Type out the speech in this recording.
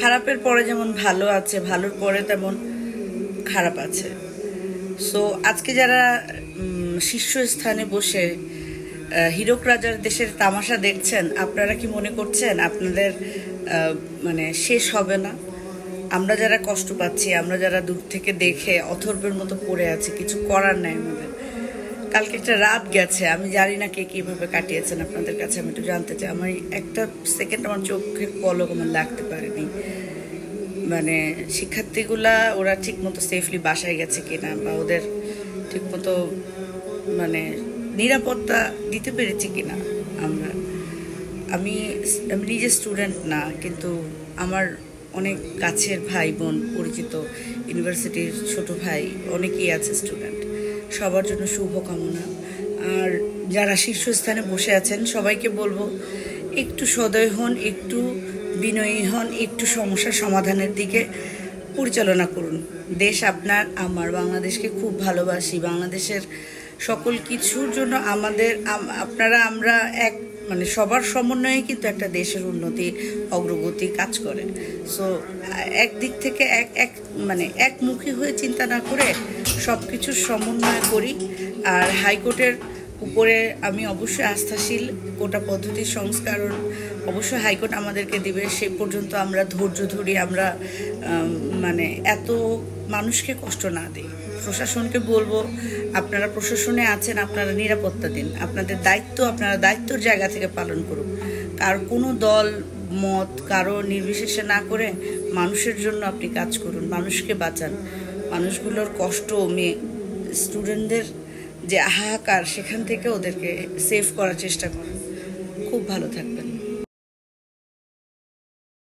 খারাপের পরে যেমন ভালো আছে, ভালোর পরে তেমন খারাপ আছে। সো আজকে যারা শীর্ষস্থানে বসে হীরক রাজার দেশের তামাশা দেখছেন, আপনারা কি মনে করছেন আপনাদের মানে শেষ হবে না? আমরা যারা কষ্ট পাচ্ছি, আমরা যারা দূর থেকে দেখে অথর্বের মতো পড়ে আছি, কিছু করার নাই আমাদের। কালকে একটা রাত গেছে, আমি জানি না কে কিভাবে কাটিয়েছেন, আপনাদের কাছে আমি একটু জানতে চাই। আমার একটা সেকেন্ড আমার চোখের পলক আমার লাগতে পারেনি। মানে শিক্ষার্থীগুলা ওরা ঠিক মতো সেফলি বাসায় গেছে কিনা, বা ওদের ঠিক মতো মানে নিরাপত্তা দিতে পেরেছি কিনা। আমি নিজে স্টুডেন্ট না, কিন্তু আমার অনেক কাছের ভাই বোন, পরিচিত ইউনিভার্সিটির ছোট ভাই অনেকেই আছে স্টুডেন্ট। সবার জন্য শুভকামনা। আর যারা শীর্ষস্থানে বসে আছেন সবাইকে বলবো, একটু সদয় হন, একটু বিনয়ী হন, একটু সমস্যার সমাধানের দিকে পরিচালনা করুন। দেশ আপনার, আমার, বাংলাদেশকে খুব ভালোবাসি। বাংলাদেশের সকল কিছুর জন্য আপনারা আমরা এক মানে সবার সমন্বয়ে কিন্তু একটা দেশের উন্নতি অগ্রগতি কাজ করে। সো একদিক থেকে মানে একমুখী হয়ে চিন্তা না করে সব কিছুর সমন্বয় করি। আর হাইকোর্টের উপরে আমি অবশ্যই আস্থাশীল। কোটা পদ্ধতির সংস্কারণ অবশ্যই হাইকোর্ট আমাদেরকে দিবে, সে পর্যন্ত আমরা ধৈর্য ধরি, আমরা মানে এত মানুষকে কষ্ট না দিই। প্রশাসনকে বলবো, আপনারা প্রশাসনে আছেন, আপনারা নিরাপত্তা দিন, আপনাদের দায়িত্ব আপনারা দায়িত্বর জায়গা থেকে পালন করুন। কার কোনো দল মত কারো নির্বিশেষে না করে মানুষের জন্য আপনি কাজ করুন, মানুষকে বাঁচান। মানুষগুলোর কষ্ট, স্টুডেন্টদের যে হাহাকার, সেখান থেকে ওদেরকে সেভ করার চেষ্টা করুন। খুব ভালো থাকবেন।